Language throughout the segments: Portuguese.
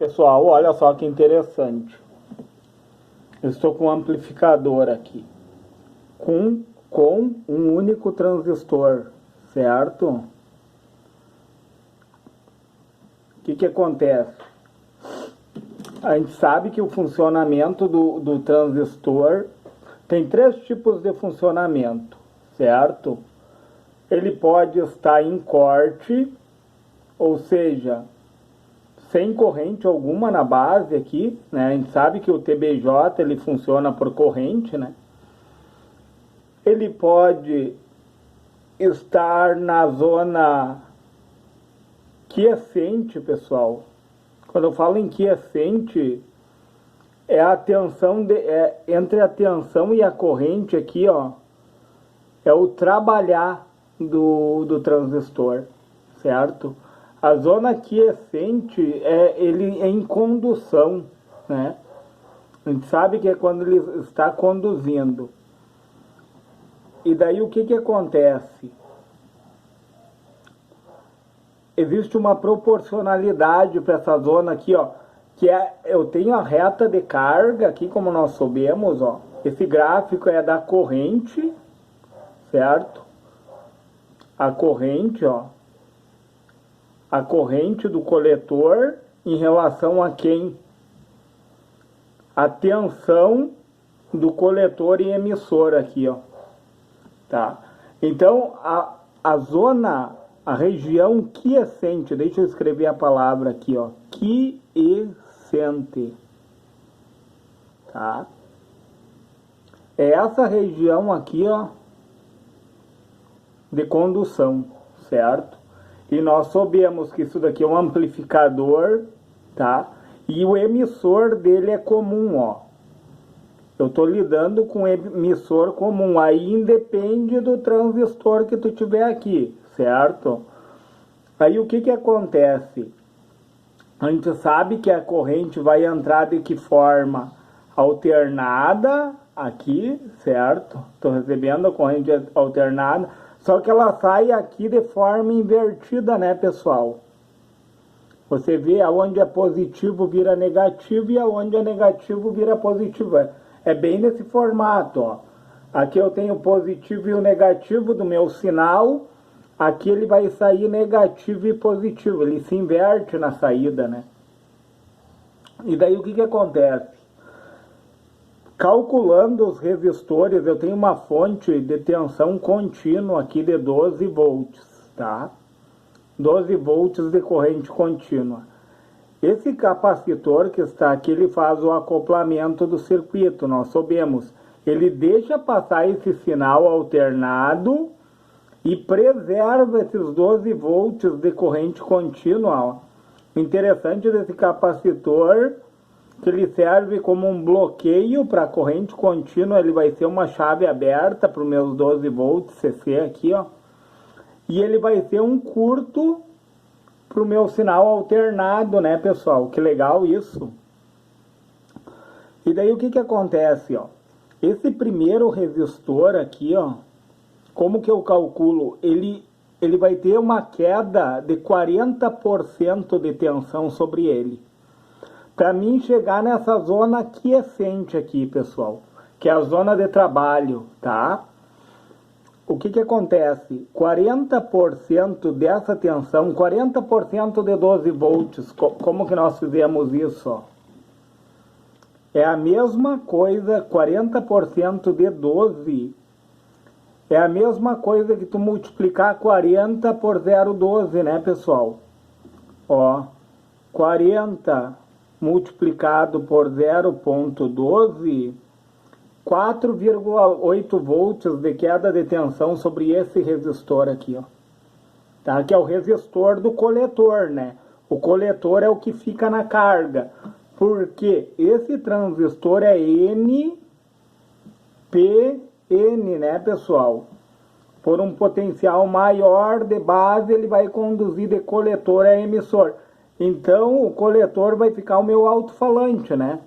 Pessoal, olha só que interessante. Eu estou com um amplificador aqui, com um único transistor, certo? O que acontece? A gente sabe que o funcionamento do transistor tem três tipos de funcionamento, certo? Ele pode estar em corte, ou seja, sem corrente alguma na base aqui, né? A gente sabe que o TBJ ele funciona por corrente, né? Ele pode estar na zona quiescente, pessoal. Quando eu falo em quiescente, é a tensão entre a tensão e a corrente aqui, ó, é o trabalhar do transistor, certo? A zona quiescente ele é em condução, né? A gente sabe que é quando ele está conduzindo. E daí o que acontece? Existe uma proporcionalidade para essa zona aqui, ó, eu tenho a reta de carga aqui, como nós sabemos, ó. Esse gráfico é da corrente, certo? A corrente, ó. A corrente do coletor em relação a quem? A tensão do coletor e emissor aqui, ó. Tá? Então, a zona, a região quiescente, deixa eu escrever a palavra aqui, ó. Quiescente. Tá? É essa região aqui, ó, de condução, certo? E nós sabemos que isso daqui é um amplificador, tá? E o emissor dele é comum, ó. Eu estou lidando com emissor comum, aí independe do transistor que tu tiver aqui, certo? Aí o que acontece? A gente sabe que a corrente vai entrar de que forma? Alternada aqui, certo? Estou recebendo a corrente alternada, só que ela sai aqui de forma invertida, né, pessoal? Você vê aonde é positivo vira negativo e aonde é negativo vira positivo. É bem nesse formato, ó. Aqui eu tenho o positivo e o negativo do meu sinal. Aqui ele vai sair negativo e positivo. Ele se inverte na saída, né? E daí o que acontece? Calculando os resistores, eu tenho uma fonte de tensão contínua aqui de 12 volts, tá? 12 volts de corrente contínua. Esse capacitor que está aqui, ele faz o acoplamento do circuito, nós sabemos. Ele deixa passar esse sinal alternado e preserva esses 12 volts de corrente contínua. O interessante desse capacitor que ele serve como um bloqueio para a corrente contínua, ele vai ser uma chave aberta para os meus 12 volts CC aqui, ó. E ele vai ser um curto para o meu sinal alternado, né, pessoal? Que legal isso. E daí o que acontece, ó? Esse primeiro resistor aqui, ó, como que eu calculo? Ele vai ter uma queda de 40% de tensão sobre ele. Para mim chegar nessa zona quiescente aqui, pessoal, que é a zona de trabalho, tá? O que acontece? 40% dessa tensão, 40% de 12 volts, como que nós fizemos isso? Ó? É a mesma coisa, 40% de 12, é a mesma coisa que tu multiplicar 40 por 0,12, né, pessoal? Ó, 40 multiplicado por 0,12, 4,8 volts de queda de tensão sobre esse resistor aqui, ó. Tá? Que é o resistor do coletor, né? O coletor é o que fica na carga. Porque esse transistor é NPN, né, pessoal? Por um potencial maior de base, ele vai conduzir de coletor a emissor. Então, o coletor vai ficar o meu alto-falante, né?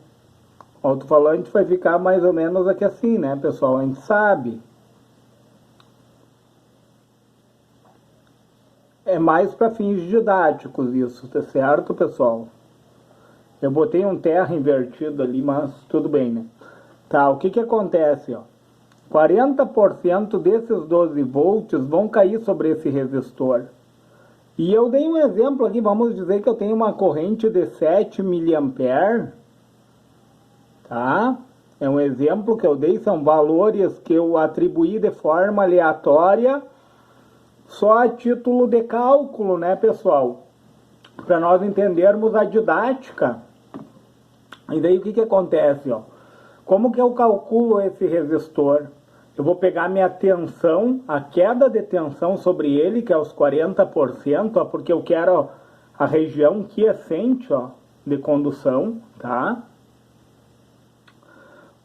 O alto-falante vai ficar mais ou menos aqui assim, né, pessoal? A gente sabe. É mais para fins didáticos isso, tá certo, pessoal? Eu botei um terra invertido ali, mas tudo bem, né? Tá, o que que acontece, ó? 40% desses 12 volts vão cair sobre esse resistor. E eu dei um exemplo aqui, vamos dizer que eu tenho uma corrente de 7 mA, tá? É um exemplo que eu dei, são valores que eu atribuí de forma aleatória, só a título de cálculo, né, pessoal? Para nós entendermos a didática. E daí o que que acontece, ó? Como que eu calculo esse resistor? Eu vou pegar minha tensão, a queda de tensão sobre ele, que é os 40%, ó, porque eu quero a região quiescente, ó, de condução, tá?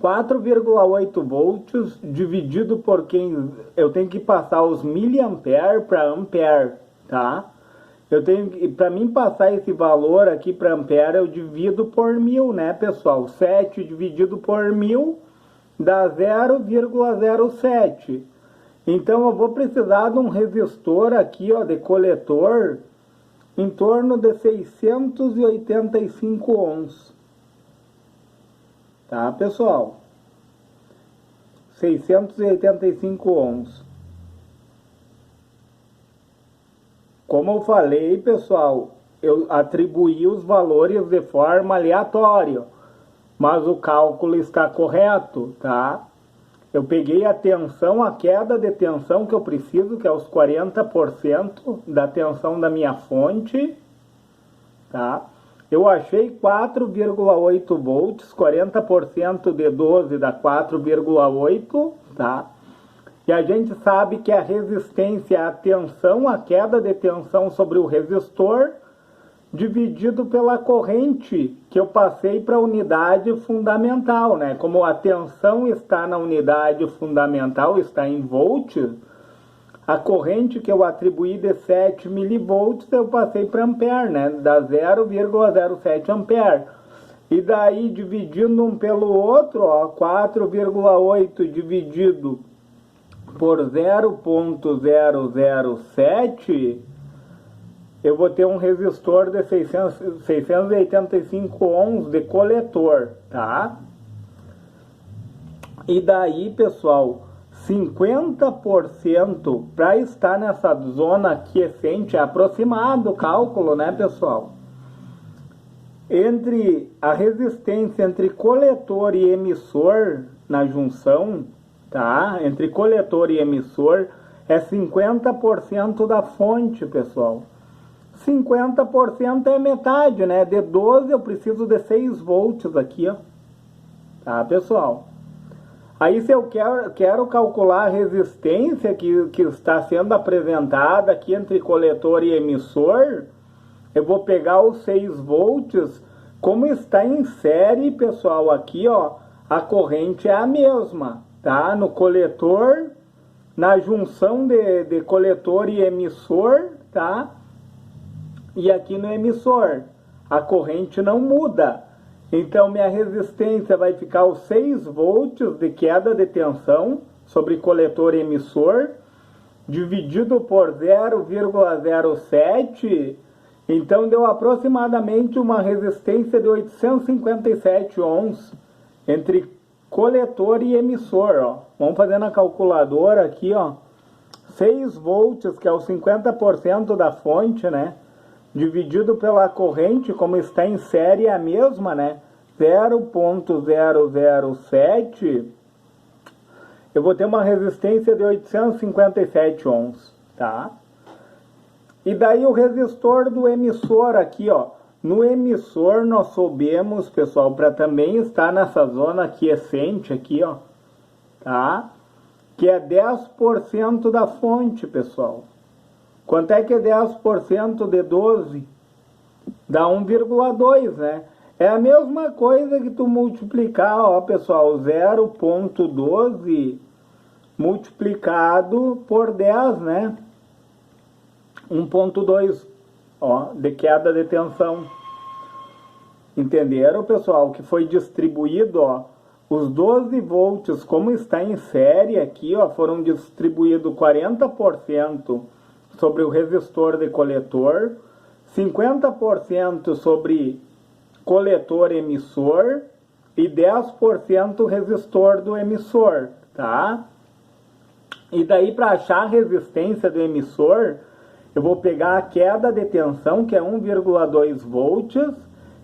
4,8 volts dividido por quem eu tenho que passar os miliampere para ampere, tá? Eu tenho, para mim passar esse valor aqui para ampere, eu divido por 1000, né, pessoal? 7 dividido por 1000 dá 0,07. Então eu vou precisar de um resistor aqui, ó, de coletor em torno de 685 ohms. Tá, pessoal? 685 ohms. Como eu falei, pessoal, eu atribuí os valores de forma aleatória, mas o cálculo está correto, tá? Eu peguei a tensão, a queda de tensão que eu preciso, que é os 40% da tensão da minha fonte, tá? Eu achei 4,8 volts, 40% de 12 dá 4,8, tá? E a gente sabe que a resistência é a tensão, a queda de tensão sobre o resistor, dividido pela corrente que eu passei para a unidade fundamental, né? Como a tensão está na unidade fundamental, está em volts, a corrente que eu atribuí de 7 milivolts eu passei para ampere, né? Dá 0,07 ampere. E daí, dividindo um pelo outro, ó, 4,8 dividido por 0,007, eu vou ter um resistor de 685 ohms de coletor, tá? E daí, pessoal, 50% para estar nessa zona quiescente, é aproximado o cálculo, né, pessoal? Entre a resistência entre coletor e emissor na junção, tá? Entre coletor e emissor é 50% da fonte, pessoal. 50% é metade, né? De 12 eu preciso de 6 volts aqui, ó. Tá, pessoal? Aí se eu quero calcular a resistência que está sendo apresentada aqui entre coletor e emissor, eu vou pegar os 6 volts, como está em série, pessoal, aqui, ó, a corrente é a mesma, tá? No coletor, na junção de coletor e emissor, tá? E aqui no emissor, a corrente não muda. Então, minha resistência vai ficar os 6 volts de queda de tensão sobre coletor e emissor, dividido por 0,07. Então, deu aproximadamente uma resistência de 857 ohms entre coletor e emissor, ó. Vamos fazer na calculadora aqui, ó. 6 volts, que é o 50% da fonte, né? Dividido pela corrente, como está em série, é a mesma, né? 0,007, eu vou ter uma resistência de 857 ohms, tá? E daí o resistor do emissor aqui, ó. No emissor nós soubemos, pessoal, para também estar nessa zona quiescente aqui, ó, tá? Que é 10% da fonte, pessoal. Quanto é que é 10% de 12? Dá 1,2, né? É a mesma coisa que tu multiplicar, ó, pessoal, 0,12 multiplicado por 10, né? 1,2, ó, de queda de tensão. Entenderam, pessoal? Que foi distribuído, ó, os 12 volts, como está em série aqui, ó, foram distribuídos 40% sobre o resistor de coletor, 50% sobre coletor emissor e 10% resistor do emissor, tá? E daí para achar a resistência do emissor, eu vou pegar a queda de tensão, que é 1,2 volts,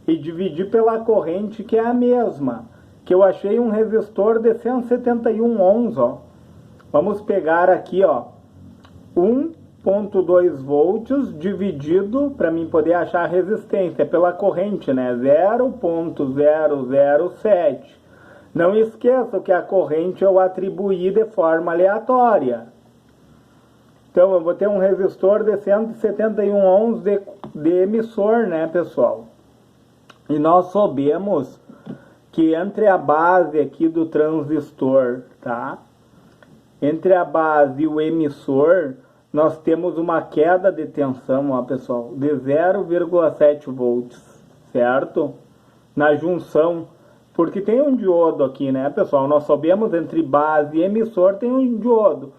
e dividir pela corrente, que é a mesma, que eu achei um resistor de 171 ohms, ó. Vamos pegar aqui, ó, 1,2 volts dividido, para mim poder achar a resistência pela corrente, né, 0,007. Não esqueça que a corrente eu atribuí de forma aleatória. Então eu vou ter um resistor de 171 ohms de emissor, né, pessoal? E nós sabemos que entre a base aqui do transistor, tá? Entre a base e o emissor, nós temos uma queda de tensão, ó, pessoal, de 0,7 volts, certo? Na junção, porque tem um diodo aqui, né, pessoal? Nós sabemos entre base e emissor tem um diodo,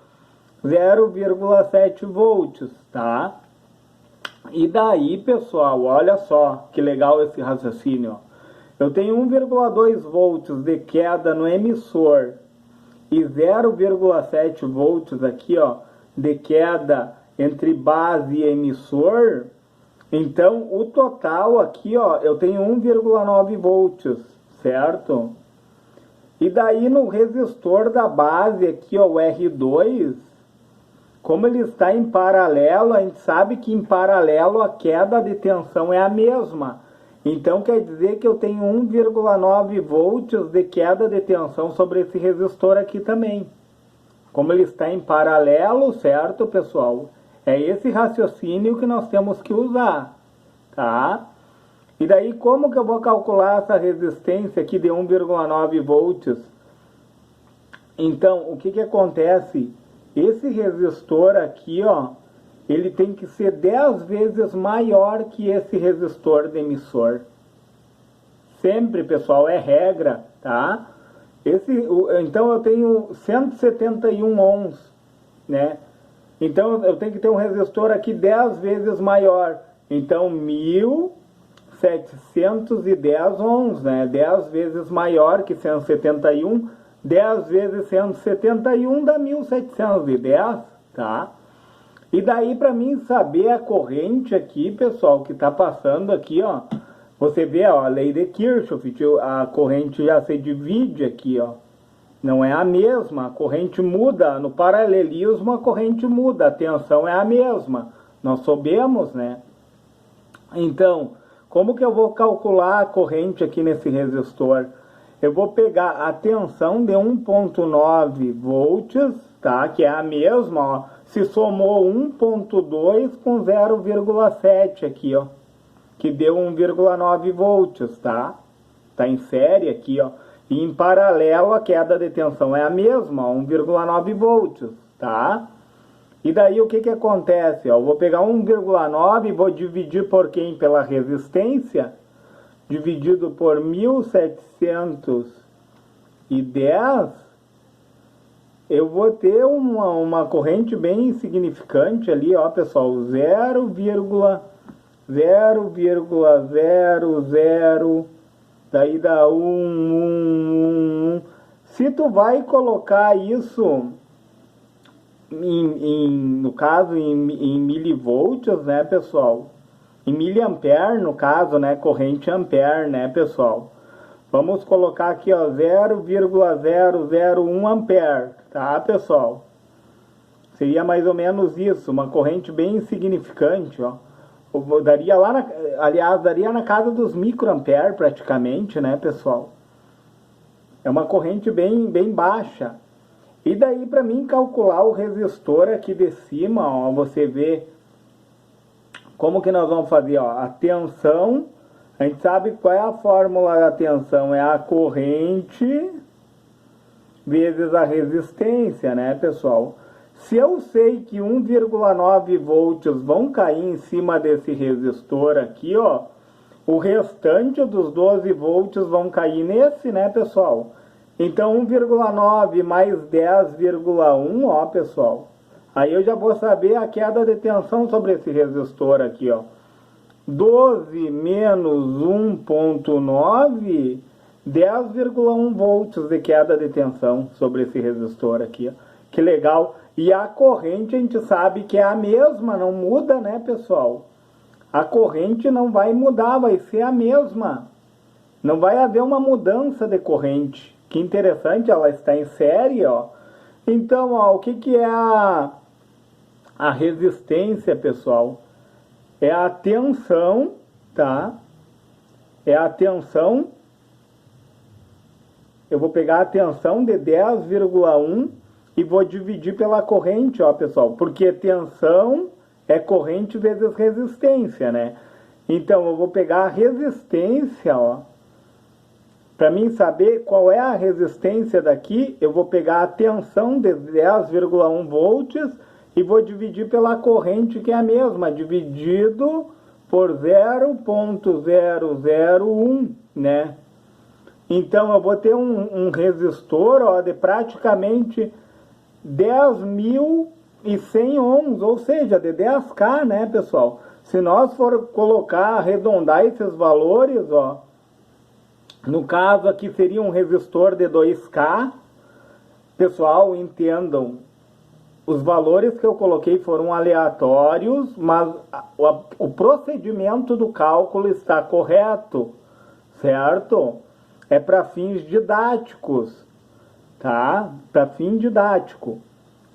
0,7 volts, tá? E daí, pessoal, olha só que legal esse raciocínio, ó. Eu tenho 1,2 volts de queda no emissor e 0,7 volts aqui, ó, de queda entre base e emissor. Então, o total aqui, ó, eu tenho 1,9 volts, certo? E daí no resistor da base aqui, ó, o R2, como ele está em paralelo, a gente sabe que em paralelo a queda de tensão é a mesma. Então quer dizer que eu tenho 1,9 volts de queda de tensão sobre esse resistor aqui também. Como ele está em paralelo, certo, pessoal? É esse raciocínio que nós temos que usar, tá? E daí como que eu vou calcular essa resistência aqui de 1,9 volts? Então, o que acontece? Esse resistor aqui, ó, ele tem que ser 10 vezes maior que esse resistor de emissor. Sempre, pessoal, é regra, tá? Então eu tenho 171 ohms, né? Então eu tenho que ter um resistor aqui 10 vezes maior. Então 1710 ohms, né? 10 vezes maior que 171. 10 vezes 171 dá 1710, tá? E daí para mim saber a corrente aqui, pessoal, que está passando aqui, ó. Você vê, ó, a lei de Kirchhoff, a corrente já se divide aqui, ó. Não é a mesma, a corrente muda, no paralelismo a corrente muda, a tensão é a mesma. Nós sabemos, né? Então, como que eu vou calcular a corrente aqui nesse resistor? Eu vou pegar a tensão de 1,9 volts, tá? Que é a mesma, ó. Se somou 1,2 com 0,7 aqui, ó. Que deu 1,9 volts, tá? Tá em série aqui, ó. E em paralelo a queda de tensão é a mesma, ó, 1,9 volts, tá? E daí o que acontece? Ó? Eu vou pegar 1,9 e vou dividir por quem? Pela resistência. Dividido por 1710, eu vou ter uma corrente bem insignificante ali, ó, pessoal, 0,00, daí dá 1. Se tu vai colocar isso no caso em milivolts, né, pessoal? Em miliampere, no caso, né, corrente ampere, né, pessoal? Vamos colocar aqui, ó, 0,001 ampere, tá, pessoal? Seria mais ou menos isso, uma corrente bem insignificante, ó. Daria lá, aliás, daria na casa dos microampere praticamente, né, pessoal? É uma corrente bem baixa. E daí, para mim calcular o resistor aqui de cima, ó, você vê como que nós vamos fazer, ó, a tensão. A gente sabe qual é a fórmula da tensão, é a corrente vezes a resistência, né, pessoal? Se eu sei que 1,9 volts vão cair em cima desse resistor aqui, ó, o restante dos 12 volts vão cair nesse, né, pessoal? Então 1,9 mais 10,1, ó, pessoal. Aí eu já vou saber a queda de tensão sobre esse resistor aqui, ó. 12 menos 1,9, 10,1 volts de queda de tensão sobre esse resistor aqui, ó. Que legal. E a corrente a gente sabe que é a mesma, não muda, né, pessoal? A corrente não vai mudar, vai ser a mesma. Não vai haver uma mudança de corrente. Que interessante, ela está em série, ó. Então, ó, o que é a resistência, pessoal? É a tensão, tá? É a tensão. Eu vou pegar a tensão de 10,1 e vou dividir pela corrente, ó, pessoal. Porque tensão é corrente vezes resistência, né? Então, eu vou pegar a resistência, ó. Para mim saber qual é a resistência daqui, eu vou pegar a tensão de 10,1 volts e vou dividir pela corrente, que é a mesma, dividido por 0,001, né? Então, eu vou ter um resistor, ó, de praticamente 10.100 ohms, ou seja, de 10K, né, pessoal? Se nós for colocar, arredondar esses valores, ó, no caso aqui seria um resistor de 2K, pessoal, entendam, os valores que eu coloquei foram aleatórios, mas o procedimento do cálculo está correto, certo? É para fins didáticos, tá? Para fim didático.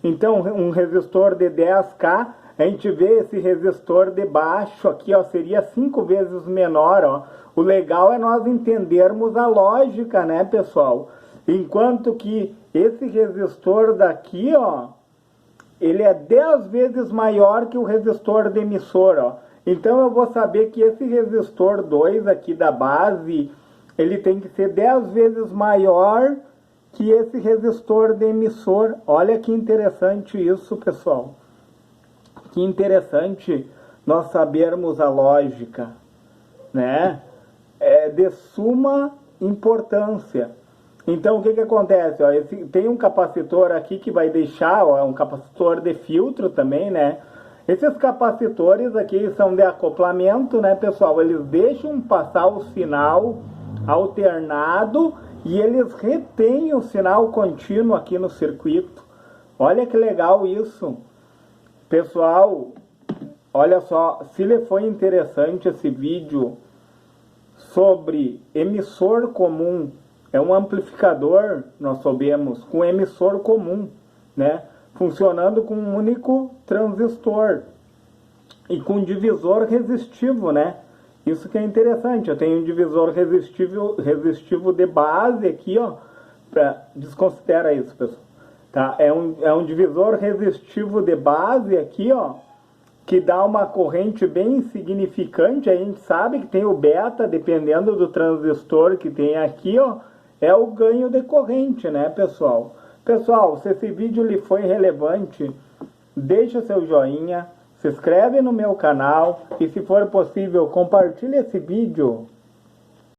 Então, um resistor de 10K, a gente vê esse resistor de baixo aqui, ó, seria 5 vezes menor, ó. O legal é nós entendermos a lógica, né, pessoal? Enquanto que esse resistor daqui, ó, ele é 10 vezes maior que o resistor de emissor, ó. Então eu vou saber que esse resistor 2 aqui da base, ele tem que ser 10 vezes maior que esse resistor de emissor. Olha que interessante isso, pessoal. Que interessante nós sabermos a lógica, né? É de suma importância. Então, o que acontece? Ó, tem um capacitor aqui que vai deixar, ó, um capacitor de filtro também, né? Esses capacitores aqui são de acoplamento, né, pessoal? Eles deixam passar o sinal alternado e eles retêm o sinal contínuo aqui no circuito. Olha que legal isso. Pessoal, olha só, se lhe foi interessante esse vídeo sobre emissor comum, é um amplificador, nós sabemos, com emissor comum, né? Funcionando com um único transistor e com divisor resistivo, né? Isso que é interessante. Eu tenho um divisor resistivo de base aqui, ó. Desconsidera isso, pessoal. Tá? É um divisor resistivo de base aqui, ó, que dá uma corrente bem insignificante. A gente sabe que tem o beta, dependendo do transistor que tem aqui, ó, é o ganho de corrente, né, pessoal? Pessoal, se esse vídeo lhe foi relevante, deixa seu joinha, se inscreve no meu canal e, se for possível, compartilhe esse vídeo